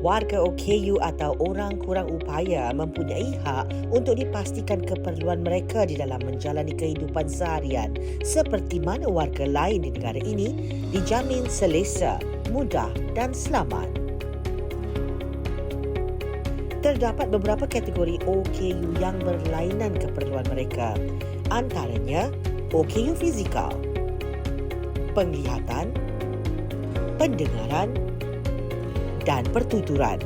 Warga OKU atau orang kurang upaya mempunyai hak untuk dipastikan keperluan mereka di dalam menjalani kehidupan seharian seperti mana warga lain di negara ini dijamin selesa, mudah dan selamat. Terdapat beberapa kategori OKU yang berlainan keperluan mereka. Antaranya OKU fizikal, penglihatan, pendengaran dan pertuturan.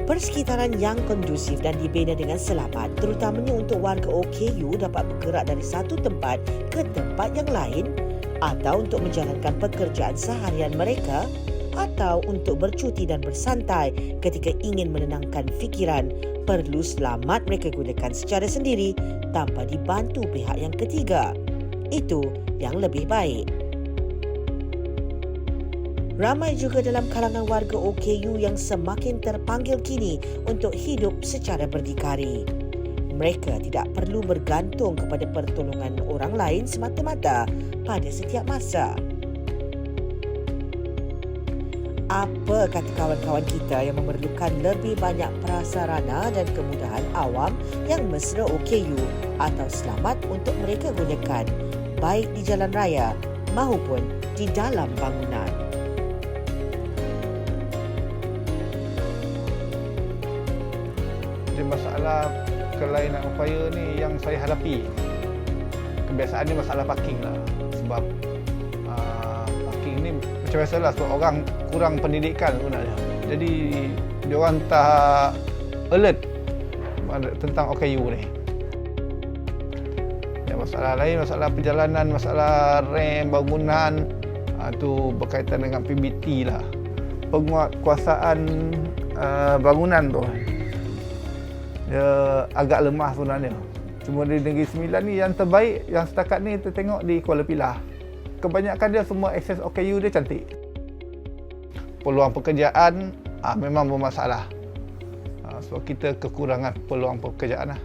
Persekitaran yang kondusif dan dibina dengan selamat terutamanya untuk warga OKU dapat bergerak dari satu tempat ke tempat yang lain atau untuk menjalankan pekerjaan seharian mereka atau untuk bercuti dan bersantai ketika ingin menenangkan fikiran perlu selamat mereka gunakan secara sendiri tanpa dibantu pihak yang ketiga. Itu yang lebih baik. Ramai juga dalam kalangan warga OKU yang semakin terpanggil kini untuk hidup secara berdikari. Mereka tidak perlu bergantung kepada pertolongan orang lain semata-mata pada setiap masa. Apa kata kawan-kawan kita yang memerlukan lebih banyak prasarana dan kemudahan awam yang mesra OKU atau selamat untuk mereka gunakan, baik di jalan raya maupun di dalam bangunan? Jadi masalah kelainan upaya ni yang saya hadapi, kebiasaan ni masalah parking lah. Sebab parking ni macam biasalah, sebab orang kurang pendidikan sebenarnya. Jadi diorang tak alert tentang OKU ni. Ya, masalah lain, masalah perjalanan, masalah rem, bangunan, tu berkaitan dengan PBT lah. Penguatkuasaan bangunan tu dia agak lemah sebenarnya. Cuma di Negeri Sembilan ni yang terbaik, yang setakat ni kita tengok di Kuala Pilah. Kebanyakan dia semua akses OKU dia cantik. Peluang pekerjaan memang bermasalah. Sebab kita kekurangan peluang pekerjaan lah.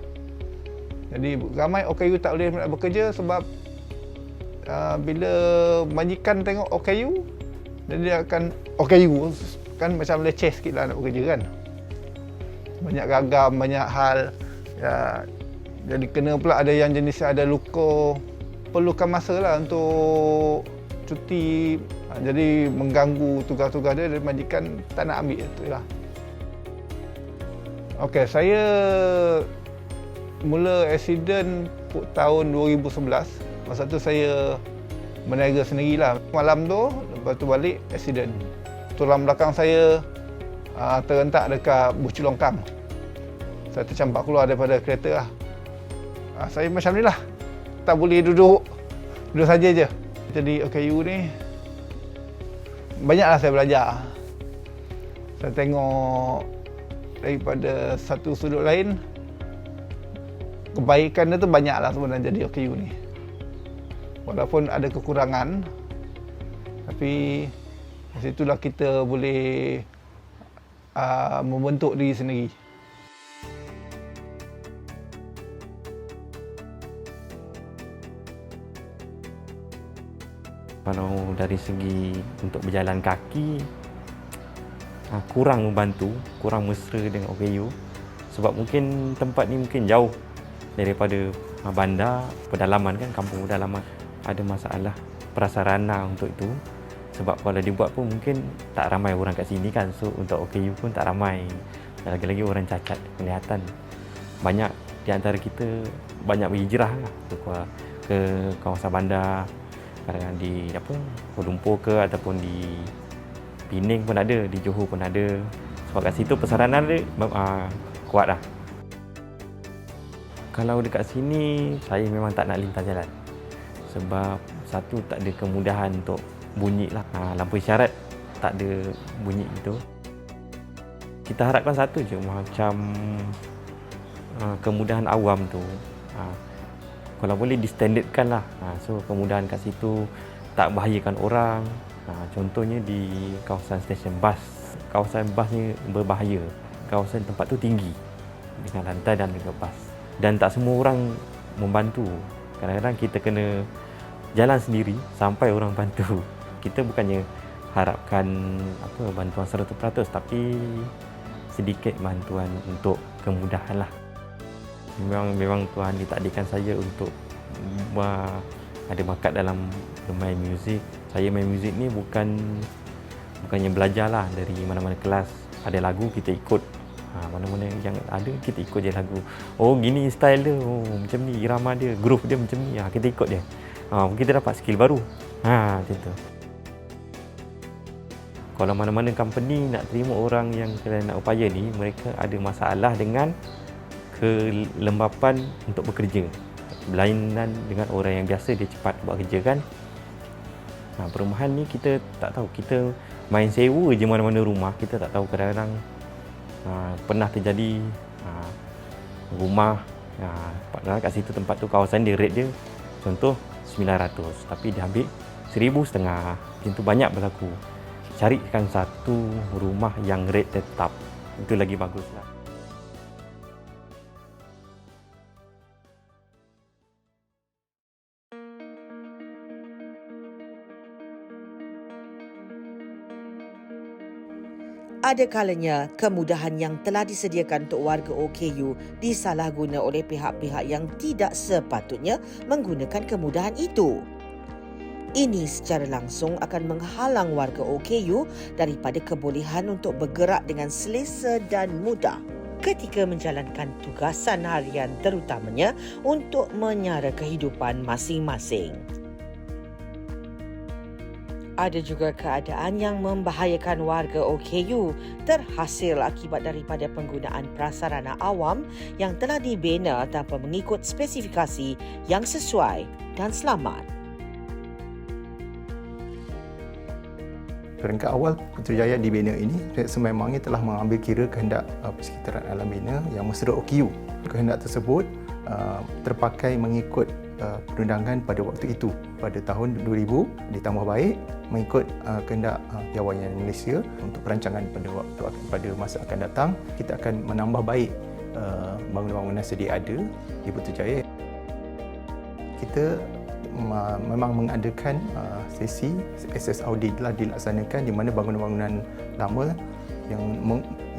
Jadi ramai OKU tak boleh nak bekerja sebab bila majikan tengok OKU, dia akan OKU kan macam leceh sikit lah nak bekerja kan. Banyak ragam, banyak hal ya, jadi kena pula ada yang jenis ada luka, perlukan masa lah untuk cuti, jadi mengganggu tugas-tugas dia dan majikan tak nak ambil tu lah. Okey, saya mula accident tahun 2011. Masa tu saya berniaga sendirilah. Malam tu lepas tu balik accident. Tulang belakang saya terhentak dekat bucu longkang. Saya tercampak keluar daripada kereta lah. Saya macam ni lah, tak boleh duduk saja je. Jadi OKU ni banyaklah saya belajar. Saya tengok daripada satu sudut lain, kebaikan dia tu banyaklah sebenarnya jadi OKU ni. Walaupun ada kekurangan, tapi di situlah kita boleh membentuk diri sendiri. Kalau dari segi untuk berjalan kaki, kurang membantu, kurang mesra dengan OKU. Sebab mungkin tempat ni mungkin jauh daripada bandar, pedalaman kan, kampung pedalaman. Ada masalah prasarana untuk itu. Sebab kalau dibuat pun mungkin tak ramai orang kat sini kan. So untuk OKU pun tak ramai. Lagi-lagi orang cacat penglihatan. Banyak di antara kita banyak berhijrah lah ke kawasan bandar. Kadang-kadang di Kuala Lumpur ke ataupun di Pening pun ada, di Johor pun ada. Sebab kat situ persaranan dia kuat lah. Kalau dekat sini saya memang tak nak lintas jalan. Sebab satu tak ada kemudahan untuk bunyi lah. Lampu isyarat tak ada bunyi gitu. Kita harapkan satu je, macam kemudahan awam tu. Kalau boleh distandardkan lah. So kemudahan kat situ tak bahayakan orang. Contohnya di kawasan stesen bas. Kawasan bas ni berbahaya. Kawasan tempat tu tinggi dengan lantai dan juga bas. Dan tak semua orang membantu. Kadang-kadang kita kena jalan sendiri sampai orang bantu. Kita bukannya harapkan bantuan 100%, tapi sedikit bantuan untuk kemudahan lah. Memang Tuhan ditakdirkan saya untuk ada bakat dalam bermain muzik. Saya main muzik ni bukannya belajar lah dari mana-mana kelas. Ada lagu kita ikut, mana-mana yang ada kita ikut je lagu. Oh gini style dia, oh macam ni irama dia, groove dia macam ni, kita ikut dia. Kita dapat skill baru. Macam tu. Kalau mana-mana company nak terima orang yang nak upaya ni, mereka ada masalah dengan kelembapan untuk bekerja. Berlainan dengan orang yang biasa, dia cepat buat kerja kan. Perumahan ni kita tak tahu, kita main sewa je mana-mana rumah, kita tak tahu kadang-kadang pernah terjadi rumah kat situ, tempat tu kawasan dia rate dia contoh 900 tapi dia ambil 1,500. Macam tu banyak berlaku. Carikan satu rumah yang rate tetap, itu lagi baguslah. Ada kalanya kemudahan yang telah disediakan untuk warga OKU disalahguna oleh pihak-pihak yang tidak sepatutnya menggunakan kemudahan itu. Ini secara langsung akan menghalang warga OKU daripada kebolehan untuk bergerak dengan selesa dan mudah ketika menjalankan tugasan harian, terutamanya untuk menyara kehidupan masing-masing. Ada juga keadaan yang membahayakan warga OKU terhasil akibat daripada penggunaan prasarana awam yang telah dibina tanpa mengikut spesifikasi yang sesuai dan selamat. Peringkat awal Putrajaya dibina ini sememangnya telah mengambil kira kehendak persekitaran alam bina yang mesra OKU. Kehendak tersebut terpakai mengikut perundangan pada waktu itu. Pada tahun 2000 ditambah baik mengikut kehendak Jawayan Malaysia untuk perancangan pada masa akan datang. Kita akan menambah baik bangunan-bangunan sedia ada di Putrajaya. Kita memang mengadakan sesi SS audit telah dilaksanakan di mana bangunan-bangunan lama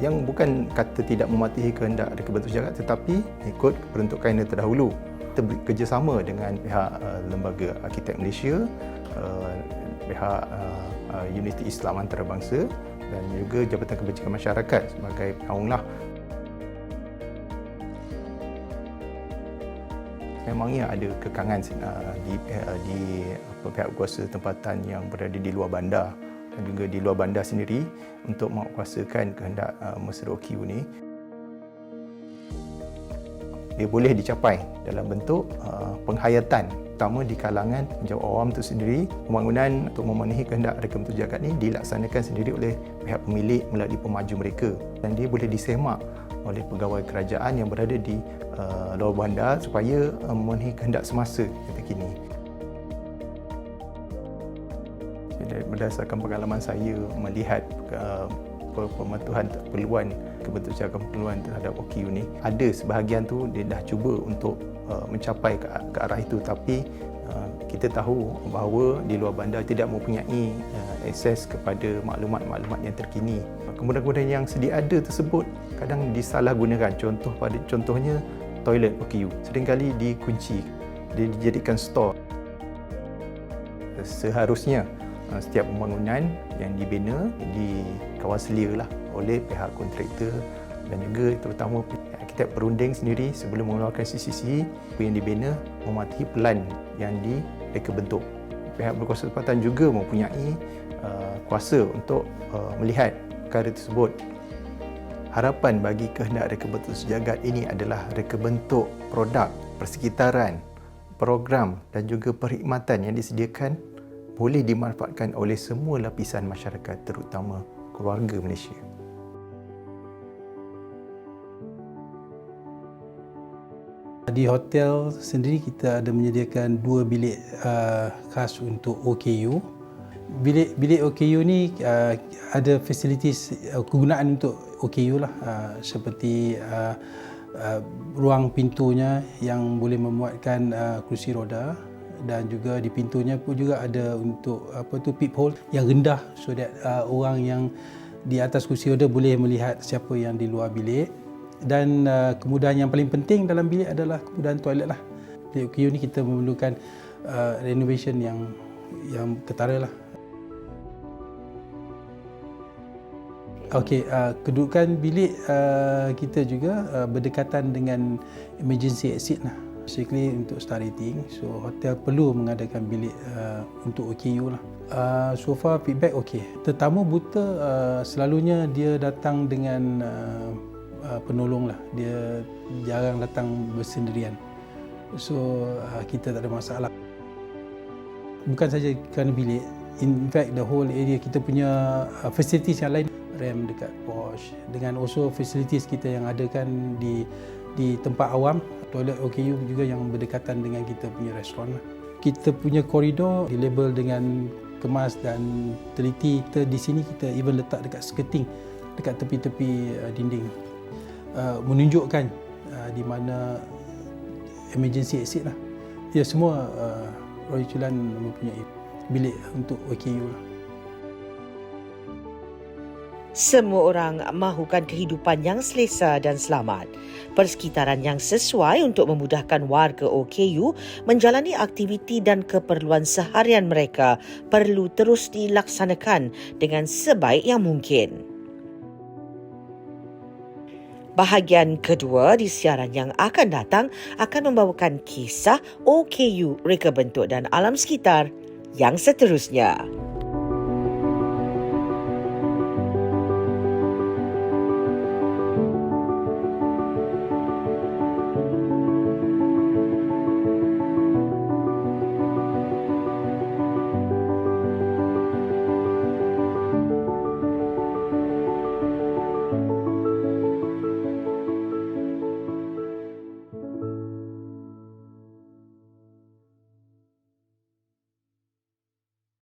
yang bukan kata tidak mematuhi kehendak Reka Bentuk Jagat tetapi ikut peruntukannya terdahulu. Kita bekerjasama dengan pihak Lembaga Arkitek Malaysia, pihak Uniti Islam Antarabangsa dan juga Jabatan Kebajikan Masyarakat sebagai penaunglah. Memangnya ada kekangan di pihak kuasa tempatan yang berada di luar bandar dan juga di luar bandar sendiri untuk menguasakan kehendak mesra OKU ni. Dia boleh dicapai dalam bentuk penghayatan, terutama di kalangan penjawat awam itu sendiri. Pembangunan untuk memenuhi kehendak Reka Bentuk Jagat ini dilaksanakan sendiri oleh pihak pemilik melalui pemaju mereka dan dia boleh disemak oleh pegawai kerajaan yang berada di luar bandar supaya memenuhi kehendak semasa kata kini. Berdasarkan pengalaman saya melihat pematuhan keperluan kebentuk jagaan keperluan terhadap OKU ni, ada sebahagian tu dia dah cuba untuk mencapai ke arah itu, tapi kita tahu bahawa di luar bandar tidak mempunyai akses kepada maklumat-maklumat yang terkini. Kemudahan-kemudahan yang sedia ada tersebut kadang disalahgunakan. Contohnya toilet OKU seringkali dikunci, dia dijadikan store. Seharusnya setiap pembangunan yang dibina dikawal lah oleh pihak kontraktor dan juga terutama arkitek perunding sendiri sebelum mengeluarkan CCC yang dibina mematuhi pelan yang direka bentuk. Pihak berkuasa tempatan juga mempunyai kuasa untuk melihat perkara tersebut. Harapan bagi kehendak Reka Bentuk Sejagat ini adalah reka bentuk produk persekitaran, program dan juga perkhidmatan yang disediakan boleh dimanfaatkan oleh semua lapisan masyarakat, terutama keluarga Malaysia. Di hotel sendiri kita ada menyediakan 2 bilik khas untuk OKU. Bilik OKU ni ada fasilitis kegunaan untuk OKU lah, seperti ruang pintunya yang boleh memuatkan kerusi roda dan juga di pintunya pun juga ada untuk peephole yang rendah so that orang yang di atas kursi roda boleh melihat siapa yang di luar bilik. Dan kemudahan yang paling penting dalam bilik adalah kemudahan toilet lah. Bilik OKU ni kita memerlukan renovation yang ketara lah. Okey, kedudukan bilik kita juga berdekatan dengan emergency exit lah. Basically untuk star rating, so hotel perlu mengadakan bilik untuk OKU lah. So far feedback okey. Tetamu buta selalunya dia datang dengan penolong lah. Dia jarang datang bersendirian. So kita tak ada masalah. Bukan saja kerana bilik, in fact the whole area kita punya facilities yang lain, ramp dekat Porsche dengan also facilities kita yang adakan di tempat awam, toilet OKU juga yang berdekatan dengan kita punya restoran lah. Kita punya koridor dilabel dengan kemas dan teliti. Kita di sini kita even letak dekat skirting, dekat tepi-tepi dinding, menunjukkan di mana emergency exit lah. Ya, semua Royal Chulan mempunyai bilik untuk OKU lah. Semua orang mahukan kehidupan yang selesa dan selamat. Persekitaran yang sesuai untuk memudahkan warga OKU menjalani aktiviti dan keperluan seharian mereka perlu terus dilaksanakan dengan sebaik yang mungkin. Bahagian kedua di siaran yang akan datang akan membawakan kisah OKU, reka bentuk dan alam sekitar yang seterusnya.